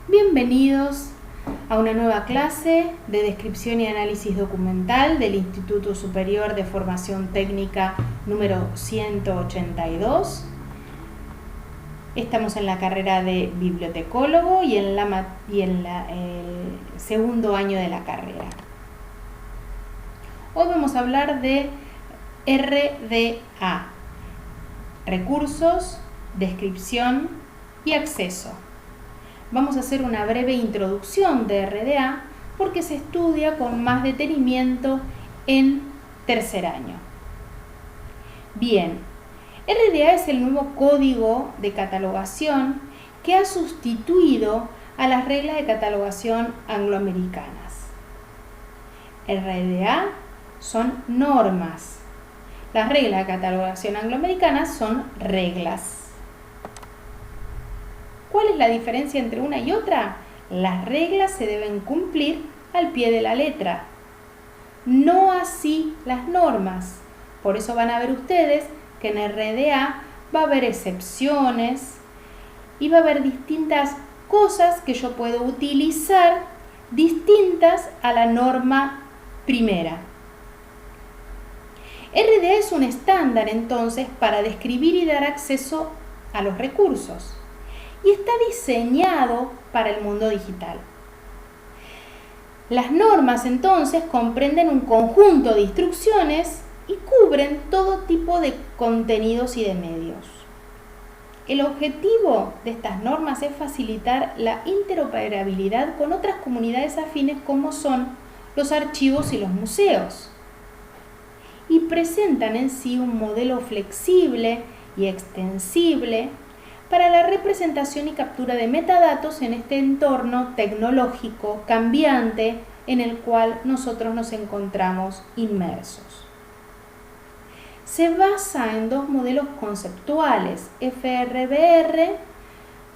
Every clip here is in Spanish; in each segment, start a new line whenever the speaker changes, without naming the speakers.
Bienvenidos a una nueva clase de descripción y análisis documental del Instituto Superior de Formación Técnica número 182. Estamos en la carrera de bibliotecólogo y en el segundo año de la carrera. Hoy vamos a hablar de RDA, recursos, descripción y acceso. Vamos a hacer una breve introducción de RDA porque se estudia con más detenimiento en tercer año. Bien, RDA es el nuevo código de catalogación que ha sustituido a las reglas de catalogación angloamericanas. RDA son normas. Las reglas de catalogación angloamericanas son reglas. ¿Cuál es la diferencia entre una y otra? Las reglas se deben cumplir al pie de la letra, no así las normas. Por eso van a ver ustedes que en RDA va a haber excepciones y va a haber distintas cosas que yo puedo utilizar distintas a la norma primera. RDA es un estándar entonces para describir y dar acceso a los recursos. Y está diseñado para el mundo digital. Las normas entonces comprenden un conjunto de instrucciones y cubren todo tipo de contenidos y de medios. El objetivo de estas normas es facilitar la interoperabilidad con otras comunidades afines como son los archivos y los museos. Y presentan en sí un modelo flexible y extensible para la representación y captura de metadatos en este entorno tecnológico cambiante en el cual nosotros nos encontramos inmersos. Se basa en dos modelos conceptuales, FRBR,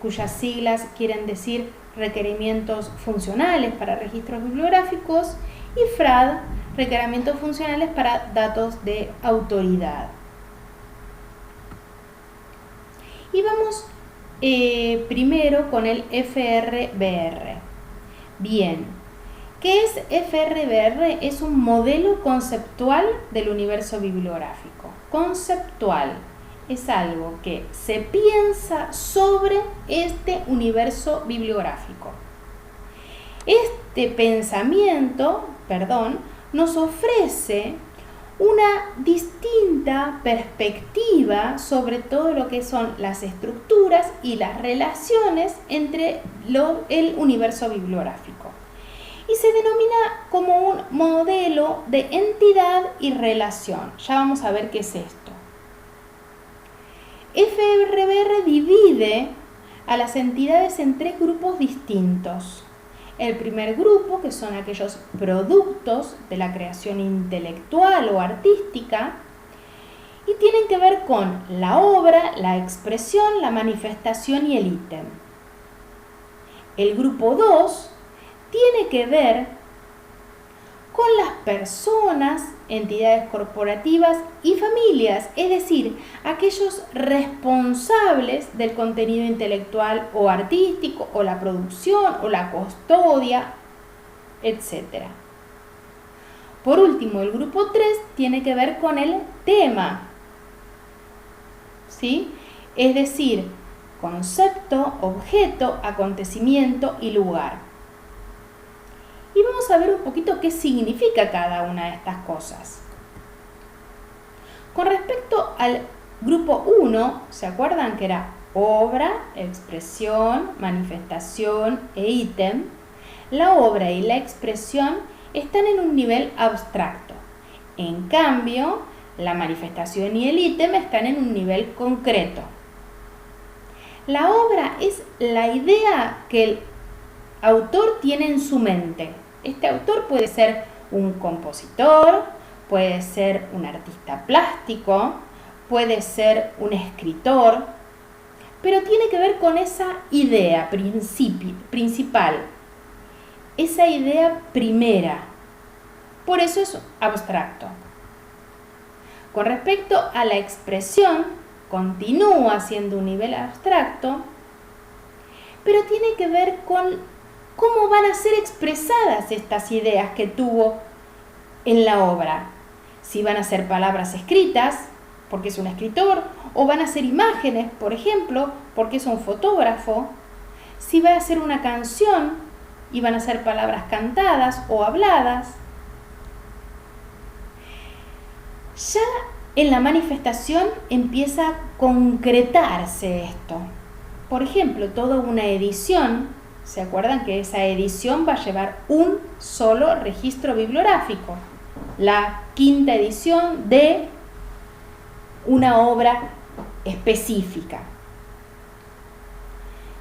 cuyas siglas quieren decir requerimientos funcionales para registros bibliográficos, y FRAD, requerimientos funcionales para datos de autoridad. Y vamos primero con el FRBR. Bien, ¿qué es FRBR? Es un modelo conceptual del universo bibliográfico. Conceptual es algo que se piensa sobre este universo bibliográfico. Este pensamiento, nos ofrece una distinta perspectiva sobre todo lo que son las estructuras y las relaciones entre el universo bibliográfico. Y se denomina como un modelo de entidad y relación. Ya vamos a ver qué es esto. FRBR divide a las entidades en tres grupos distintos. El primer grupo, que son aquellos productos de la creación intelectual o artística, y tienen que ver con la obra, la expresión, la manifestación y el ítem. El grupo 2 tiene que ver con las personas, entidades corporativas y familias, es decir, aquellos responsables del contenido intelectual o artístico, o la producción, o la custodia, etc. Por último, el grupo 3 tiene que ver con el tema, ¿sí? Es decir, concepto, objeto, acontecimiento y lugar. Y vamos a ver un poquito qué significa cada una de estas cosas. Con respecto al grupo 1, ¿se acuerdan que era obra, expresión, manifestación e ítem? La obra y la expresión están en un nivel abstracto. En cambio, la manifestación y el ítem están en un nivel concreto. La obra es la idea que el autor tiene en su mente. Este autor puede ser un compositor, puede ser un artista plástico, puede ser un escritor, pero tiene que ver con esa idea principal, esa idea primera. Por eso es abstracto. Con respecto a la expresión, continúa siendo un nivel abstracto, pero tiene que ver con cómo van a ser expresadas estas ideas que tuvo en la obra. Si van a ser palabras escritas, porque es un escritor, o van a ser imágenes, por ejemplo, porque es un fotógrafo. Si va a ser una canción y van a ser palabras cantadas o habladas. Ya en la manifestación empieza a concretarse esto. Por ejemplo, toda una edición, ¿se acuerdan que esa edición va a llevar un solo registro bibliográfico? La quinta edición de una obra específica.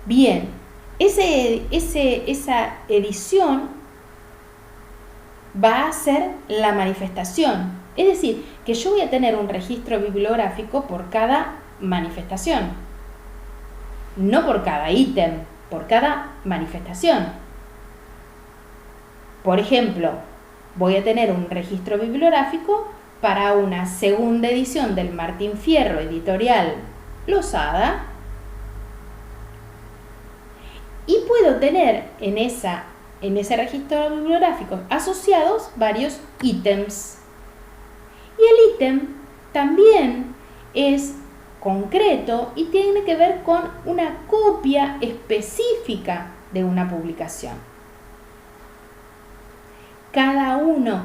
Bien, esa edición va a ser la manifestación. Es decir, que yo voy a tener un registro bibliográfico por cada manifestación. No por cada ítem, por cada manifestación. Por ejemplo, voy a tener un registro bibliográfico para una segunda edición del Martín Fierro editorial Losada, y puedo tener en ese registro bibliográfico asociados varios ítems. Y el ítem también es concreto y tiene que ver con una copia específica de una publicación. Cada uno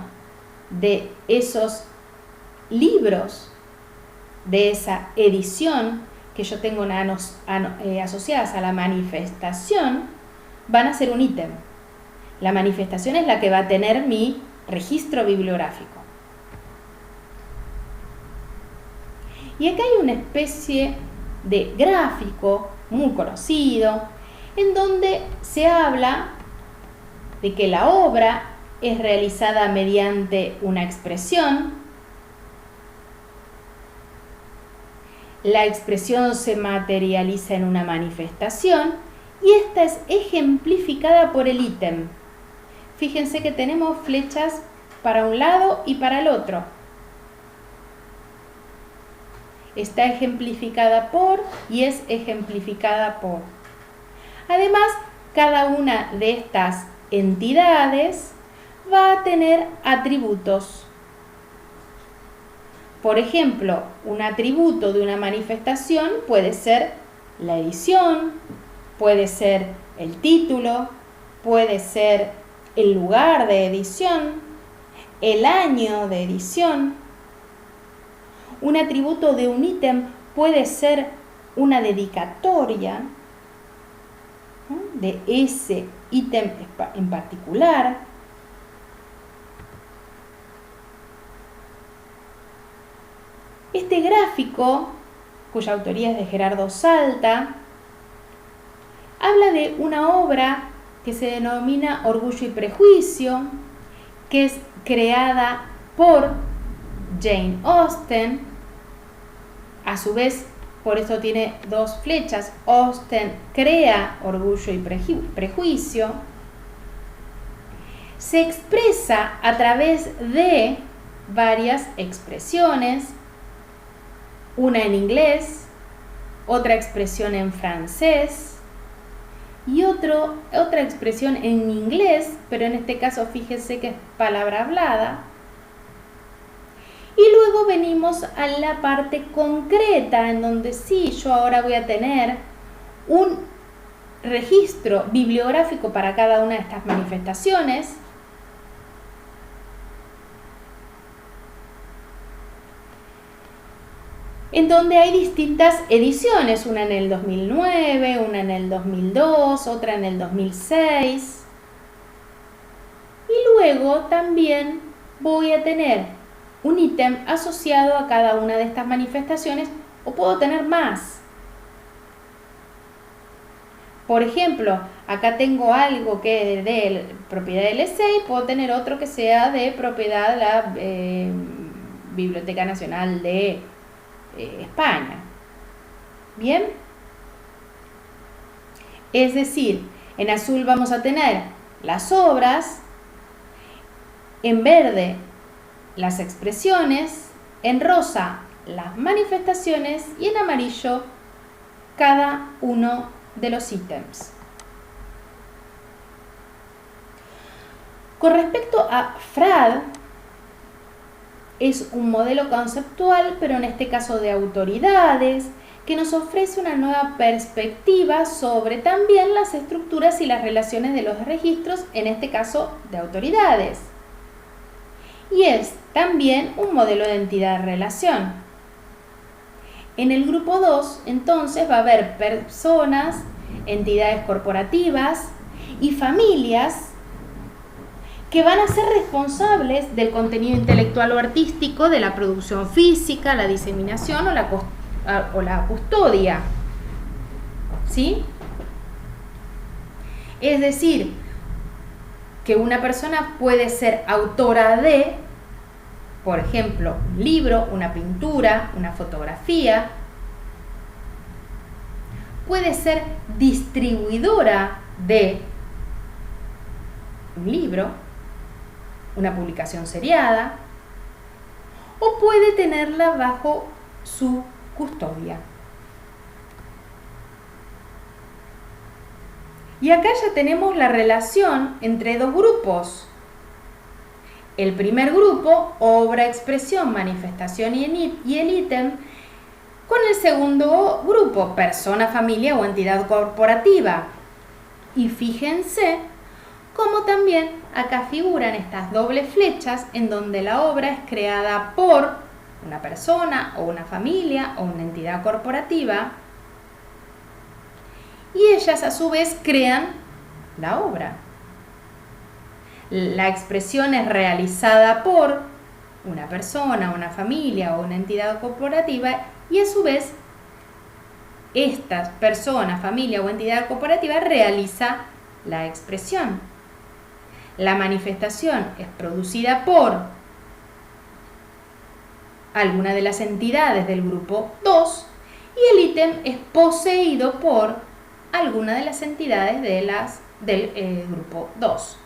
de esos libros, de esa edición que yo tengo asociadas a la manifestación, van a ser un ítem. La manifestación es la que va a tener mi registro bibliográfico. Y acá hay una especie de gráfico muy conocido en donde se habla de que la obra es realizada mediante una expresión. La expresión se materializa en una manifestación y esta es ejemplificada por el ítem. Fíjense que tenemos flechas para un lado y para el otro. Está ejemplificada por y es ejemplificada por. Además, cada una de estas entidades va a tener atributos. Por ejemplo, un atributo de una manifestación puede ser la edición, puede ser el título, puede ser el lugar de edición, el año de edición. Un atributo de un ítem puede ser una dedicatoria, ¿no?, de ese ítem en particular. Este gráfico, cuya autoría es de Gerardo Salta, habla de una obra que se denomina Orgullo y Prejuicio, que es creada por Jane Austen. A su vez, por eso tiene dos flechas. Austen crea Orgullo y Prejuicio. Se expresa a través de varias expresiones. Una en inglés, otra expresión en francés y otra expresión en inglés, pero en este caso fíjense que es palabra hablada. Y luego venimos a la parte concreta, en donde sí, yo ahora voy a tener un registro bibliográfico para cada una de estas manifestaciones. En donde hay distintas ediciones, una en el 2009, una en el 2002, otra en el 2006. Y luego también voy a tener un ítem asociado a cada una de estas manifestaciones, o puedo tener más. Por ejemplo, acá tengo algo que es de propiedad del ESEI, puedo tener otro que sea de propiedad de la Biblioteca Nacional de España. Bien, es decir, en azul vamos a tener las obras, en verde las expresiones, en rosa las manifestaciones y en amarillo cada uno de los ítems. Con respecto a FRAD, es un modelo conceptual, pero en este caso de autoridades, que nos ofrece una nueva perspectiva sobre también las estructuras y las relaciones de los registros, en este caso de autoridades. Y es también un modelo de entidad-relación. En el grupo 2, entonces, va a haber personas, entidades corporativas y familias que van a ser responsables del contenido intelectual o artístico, de la producción física, la diseminación o la custodia. ¿Sí? Es decir, que una persona puede ser autora de, por ejemplo, un libro, una pintura, una fotografía. Puede ser distribuidora de un libro, una publicación seriada, o puede tenerla bajo su custodia. Y acá ya tenemos la relación entre dos grupos. El primer grupo, obra, expresión, manifestación y el ítem, con el segundo grupo, persona, familia o entidad corporativa. Y fíjense cómo también acá figuran estas dobles flechas en donde la obra es creada por una persona o una familia o una entidad corporativa y ellas a su vez crean la obra. La expresión es realizada por una persona, una familia o una entidad corporativa y a su vez esta persona, familia o entidad corporativa realiza la expresión. La manifestación es producida por alguna de las entidades del grupo 2 y el ítem es poseído por alguna de las entidades del grupo 2.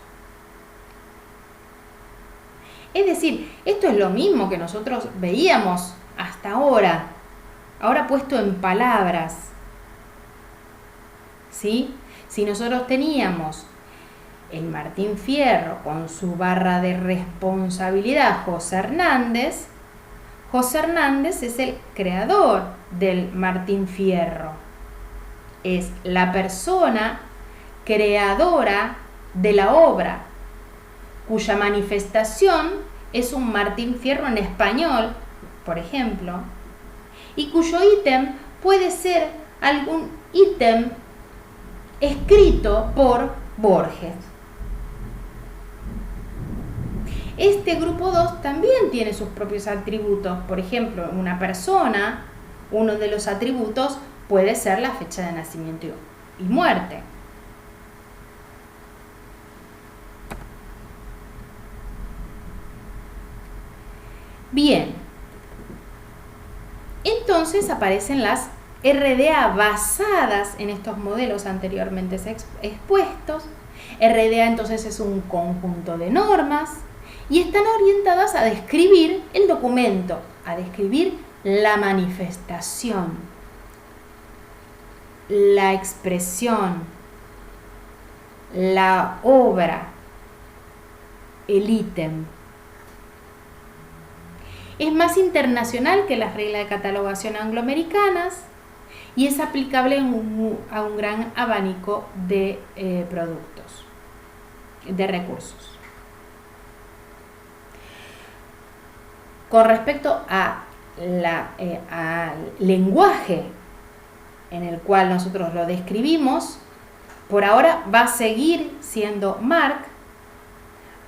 Es decir, esto es lo mismo que nosotros veíamos hasta ahora puesto en palabras. ¿Sí? Si nosotros teníamos el Martín Fierro con su barra de responsabilidad, José Hernández es el creador del Martín Fierro. Es la persona creadora de la obra, cuya manifestación es un Martín Fierro en español, por ejemplo, y cuyo ítem puede ser algún ítem escrito por Borges. Este grupo 2 también tiene sus propios atributos. Por ejemplo, una persona, uno de los atributos puede ser la fecha de nacimiento y muerte. Bien, entonces aparecen las RDA basadas en estos modelos anteriormente expuestos. RDA entonces es un conjunto de normas y están orientadas a describir el documento, a describir la manifestación, la expresión, la obra, el ítem. Es más internacional que las reglas de catalogación angloamericanas y es aplicable a un gran abanico de productos, de recursos. Con respecto al lenguaje en el cual nosotros lo describimos, por ahora va a seguir siendo MARC,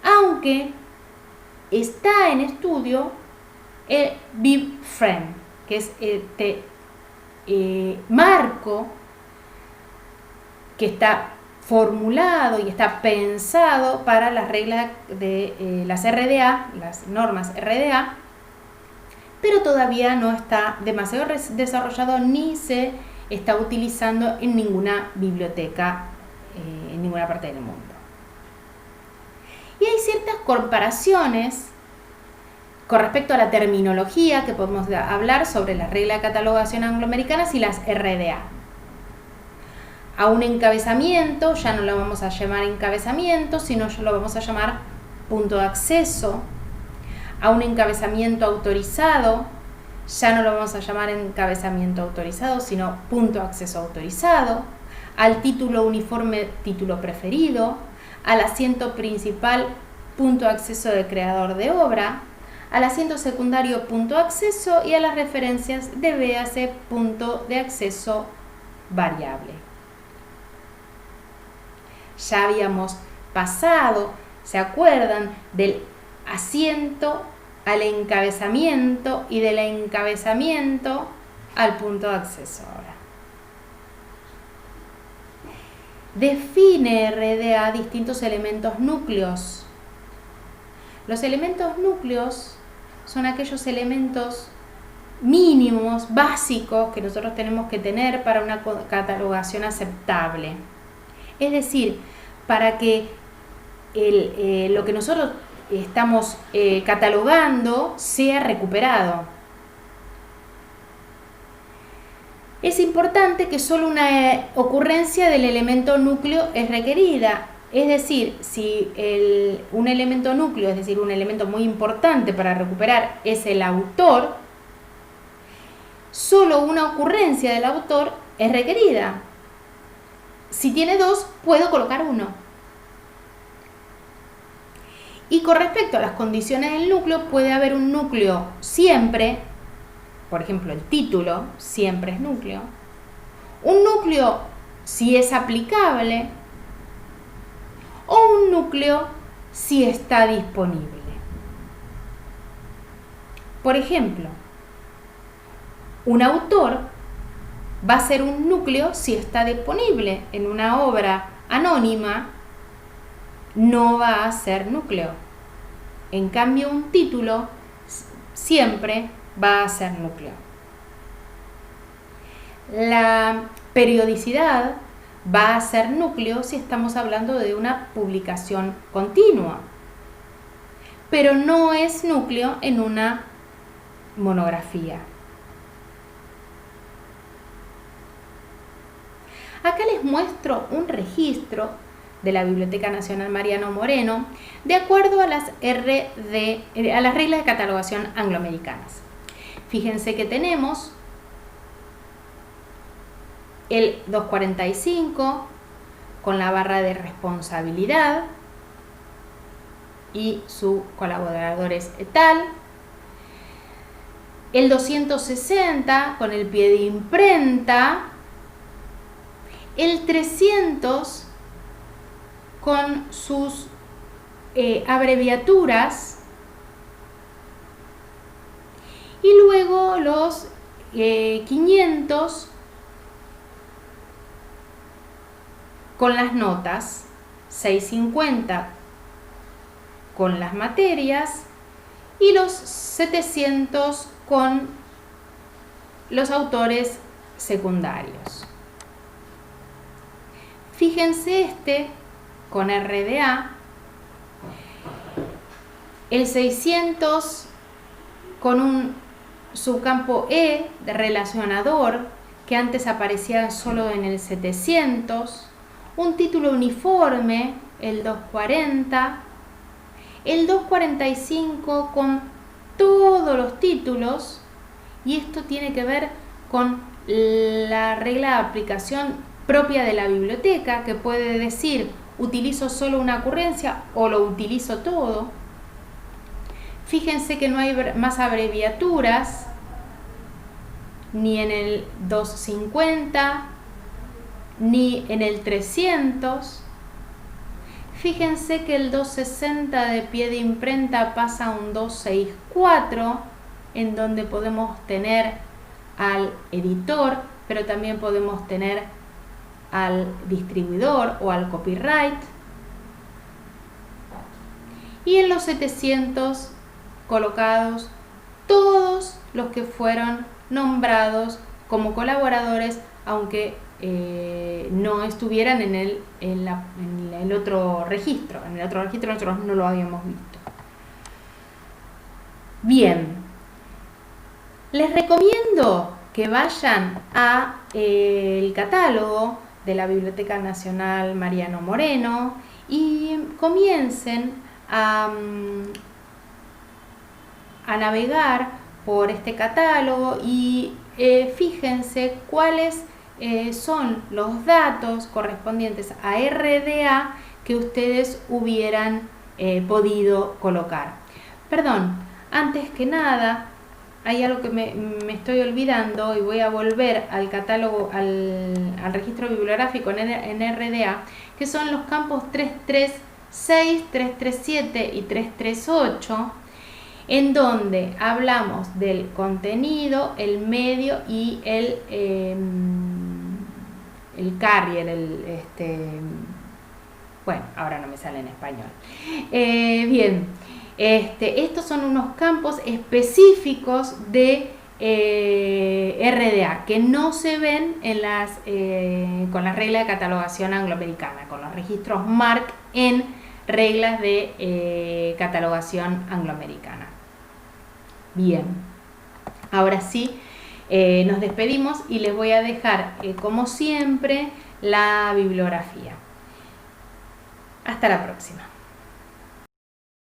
aunque está en estudio el BibFrame, que es este marco que está formulado y está pensado para las reglas de las RDA, las normas RDA, pero todavía no está demasiado desarrollado ni se está utilizando en ninguna biblioteca, en ninguna parte del mundo. Y hay ciertas comparaciones con respecto a la terminología que podemos hablar sobre las reglas de catalogación angloamericanas y las RDA. A un encabezamiento ya no lo vamos a llamar encabezamiento, sino lo vamos a llamar punto de acceso, a un encabezamiento autorizado, ya no lo vamos a llamar encabezamiento autorizado, sino punto de acceso autorizado, al título uniforme, título preferido, al asiento principal, punto de acceso de creador de obra, al asiento secundario, punto de acceso, y a las referencias de véase punto de acceso variable. Ya habíamos pasado, ¿se acuerdan? Del asiento al encabezamiento y del encabezamiento al punto de acceso ahora. Define RDA distintos elementos núcleos. Los elementos núcleos son aquellos elementos mínimos, básicos, que nosotros tenemos que tener para una catalogación aceptable. Es decir, para que lo que nosotros estamos catalogando sea recuperado. Es importante que solo una ocurrencia del elemento núcleo es requerida. Es decir, si un elemento núcleo, es decir, un elemento muy importante para recuperar es el autor, solo una ocurrencia del autor es requerida. Si tiene dos, puedo colocar uno. Y con respecto a las condiciones del núcleo, puede haber un núcleo siempre, por ejemplo, el título siempre es núcleo. Un núcleo si es aplicable, o un núcleo si está disponible. Por ejemplo, un autor va a ser un núcleo si está disponible. En una obra anónima no va a ser núcleo. En cambio, un título siempre va a ser núcleo. La periodicidad va a ser núcleo si estamos hablando de una publicación continua, pero no es núcleo en una monografía. Acá les muestro un registro de la Biblioteca Nacional Mariano Moreno de acuerdo a las reglas de catalogación angloamericanas. Fíjense que tenemos el 245 con la barra de responsabilidad y sus colaboradores et al. El 260 con el pie de imprenta. El 300 con sus abreviaturas. Y luego los 500 con las notas, 650 con las materias y los 700 con los autores secundarios. Fíjense con RDA, el 600 con un subcampo E de relacionador que antes aparecía solo en el 700, un título uniforme, el 240, el 245 con todos los títulos, y esto tiene que ver con la regla de aplicación propia de la biblioteca, que puede decir utilizo solo una ocurrencia o lo utilizo todo. Fíjense que no hay más abreviaturas ni en el 250 ni en el 300. Fíjense que el 260 de pie de imprenta pasa a un 264, en donde podemos tener al editor, pero también podemos tener al distribuidor o al copyright. Y en los 700 colocados todos los que fueron nombrados como colaboradores, aunque no estuvieran en el otro registro. En el otro registro nosotros no lo habíamos visto. Bien, les recomiendo que vayan a el catálogo de la Biblioteca Nacional Mariano Moreno y comiencen a navegar por este catálogo y fíjense cuáles son los datos correspondientes a RDA que ustedes hubieran podido colocar. Perdón, antes que nada, hay algo que me estoy olvidando y voy a volver al catálogo, al registro bibliográfico en RDA, que son los campos 336, 337 y 338, en donde hablamos del contenido, el medio y el carrier, bueno, ahora no me sale en español. Bien, estos son unos campos específicos de RDA que no se ven en con las reglas de catalogación angloamericana, con los registros MARC en reglas de catalogación angloamericana. Bien, ahora sí nos despedimos y les voy a dejar, como siempre, la bibliografía. Hasta la próxima.